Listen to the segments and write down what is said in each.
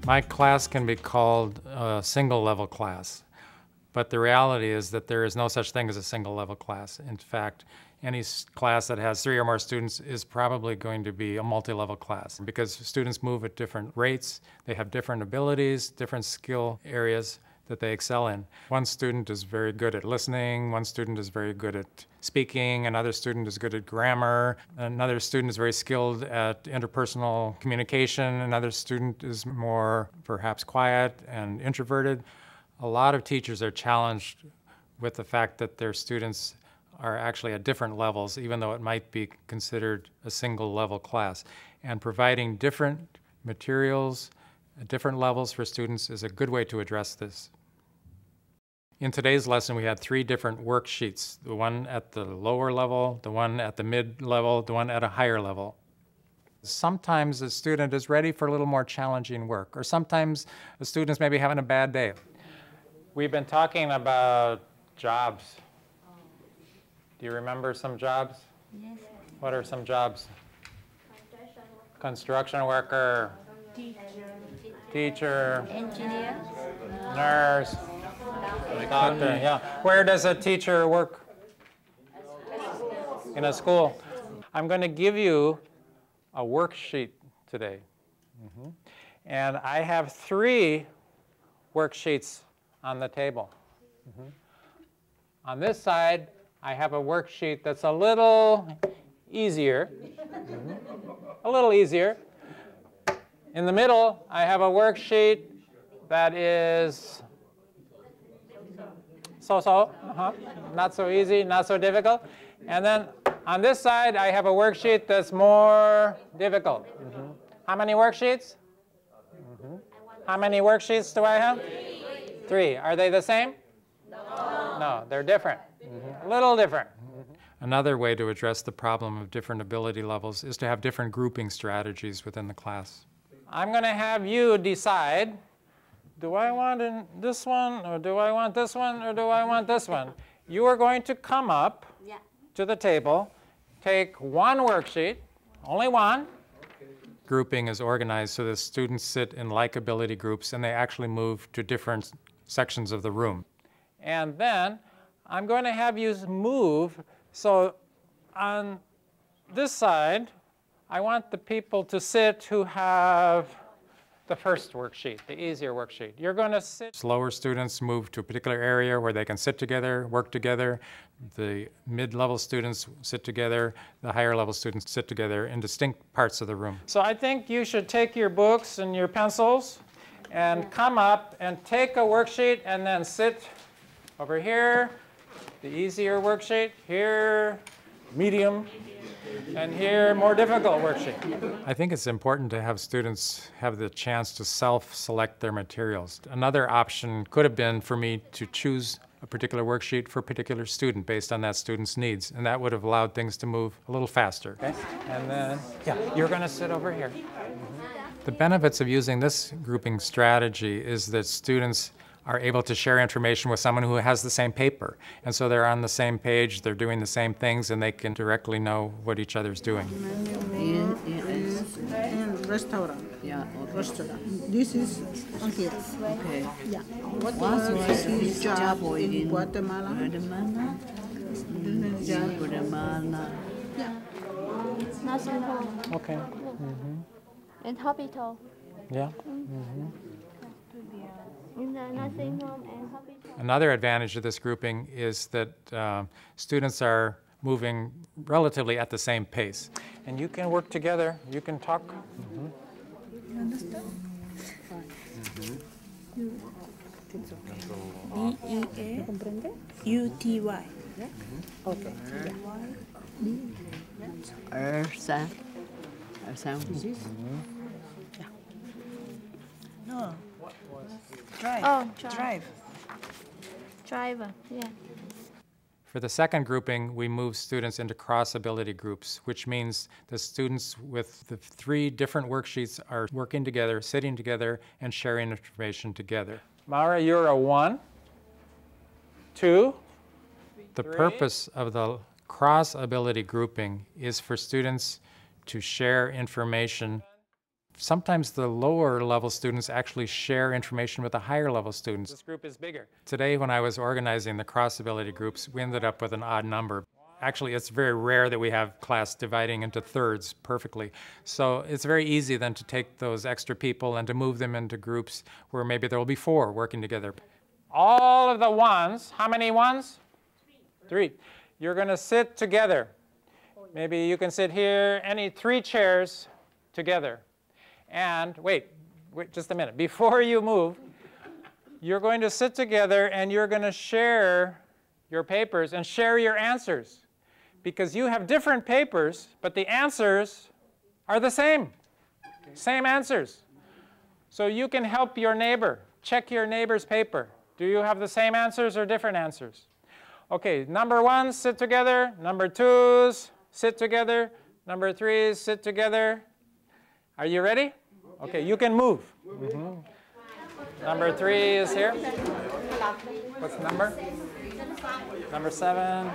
My class can be called a single level class, but the reality is that there is no such thing as a single level class. In fact, any class that has 3 or more students is probably going to be a multi-level class because students move at different rates, they have different abilities, different skill areas that they excel in. One student is very good at listening, one student is very good at speaking, another student is good at grammar, another student is very skilled at interpersonal communication, another student is more perhaps quiet and introverted. A lot of teachers are challenged with the fact that their students are actually at different levels, even though it might be considered a single level class. And providing different materials at different levels for students is a good way to address this. In today's lesson, we had 3 different worksheets, the one at the lower level, the one at the mid level, the one at a higher level. Sometimes a student is ready for a little more challenging work, or sometimes a student's maybe having a bad day. We've been talking about jobs. Do you remember some jobs? Yes. What are some jobs? Construction worker, teacher, Engineer. nurse, doctor. Yeah. Where does a teacher work? In a school. I'm going to give you a worksheet today. And I have 3 worksheets on the table. On this side, I have a worksheet that's a little easier. A little easier. In the middle, I have a worksheet that is so-so, not so easy, not so difficult. And then on this side, I have a worksheet that's more difficult. How many worksheets? How many worksheets do I have? 3. Are they the same? No, they're different. A little different. Another way to address the problem of different ability levels is to have different grouping strategies within the class. I'm going to have you decide, do I want this one, or do I want this one, or do I want this one? You are going to come up to the table, take one worksheet, only one. Grouping is organized so that students sit in like ability groups and they actually move to different sections of the room. And then I'm going to have you move, so on this side, I want the people to sit who have the first worksheet, the easier worksheet. You're going to sit. Slower students move to a particular area where they can sit together, work together. The mid-level students sit together. The higher-level students sit together in distinct parts of the room. So I think you should take your books and your pencils and come up and take a worksheet and then sit over here, the easier worksheet, here, medium, and here, more difficult worksheet. I think it's important to have students have the chance to self-select their materials. Another option could have been for me to choose a particular worksheet for a particular student based on that student's needs, and that would have allowed things to move a little faster. Okay? And then, you're going to sit over here. The benefits of using this grouping strategy is that students are able to share information with someone who has the same paper. And so they're on the same page, they're doing the same things, and they can directly know what each other's doing. In restaurant. Yeah, restaurant. This is here. Okay. Yeah. What was his job in Guatemala? Guatemala. Yeah. Nursing home. Okay. And hospital. Yeah. In the nursing home and hospital. Another advantage of this grouping is that students are moving relatively at the same pace. And you can work together, you can talk. You understand? B-E-A-U-T-Y. Okay. Ersa. No. Drive. Oh, Drive. Driver, yeah. For the second grouping, we move students into cross-ability groups, which means the students with the 3 different worksheets are working together, sitting together, and sharing information together. Mara, you're a 1, 2, The 3. Purpose of the cross-ability grouping is for students to share information sometimes the lower level students actually share information with the higher level students. This group is bigger. Today, when I was organizing the cross-ability groups, we ended up with an odd number. Actually, it's very rare that we have class dividing into thirds perfectly. So it's very easy then to take those extra people and to move them into groups where maybe there will be 4 working together. All of the ones, how many ones? 3. You're going to sit together. Maybe you can sit here, any 3 chairs together. And wait just a minute. Before you move, you're going to sit together and you're going to share your papers and share your answers. Because you have different papers, but the answers are the same. Same answers. So you can help your neighbor. Check your neighbor's paper. Do you have the same answers or different answers? Okay, number 1s, sit together. Number 2s, sit together. Number 3s, sit together. Are you ready? Okay, you can move. Number 3 is here. What's the number? Number 7.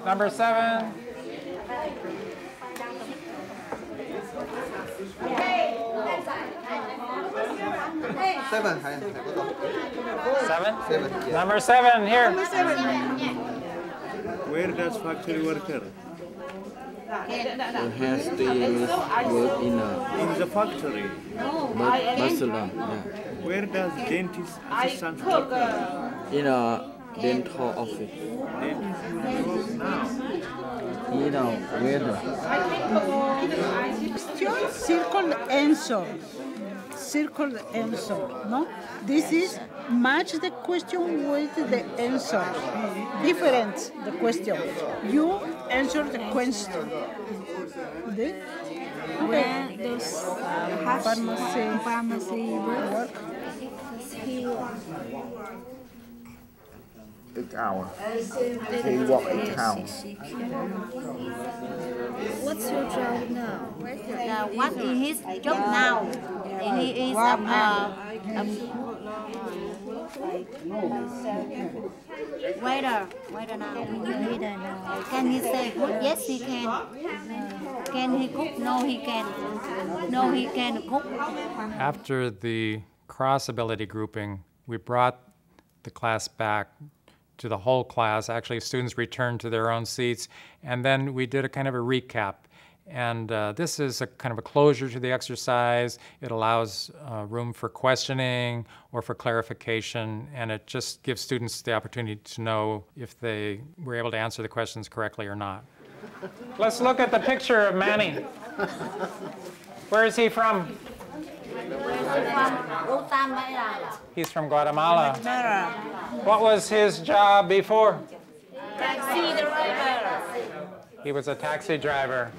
Number 7. Seven. 7? Number 7 here. Where does factory worker? Has the work in In the factory. Barcelona. Where does dentist assistant worker? In a dental office. Dentist now. Where? Question, circle answer. Circle answer. No? This is match the question with the answer. Different the question. You answer the question. Okay? Where does pharmacy work? Hour. He walk in town. What's your job now? What is his job now? He is waiter. Waiter now. Can he say yes? He can. Can he cook? No, he can. No, he can cook. After the cross-ability grouping, we brought the class back to the whole class. Actually, students returned to their own seats, and then we did a kind of a recap. And this is a kind of a closure to the exercise. It allows room for questioning or for clarification, and it just gives students the opportunity to know if they were able to answer the questions correctly or not. Let's look at the picture of Manny. Where is he from? He's from Guatemala. What was his job before? Taxi driver. He was a taxi driver.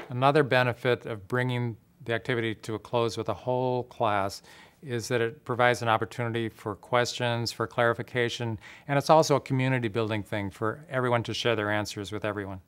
Another benefit of bringing the activity to a close with a whole class is that it provides an opportunity for questions, for clarification, and it's also a community building thing for everyone to share their answers with everyone.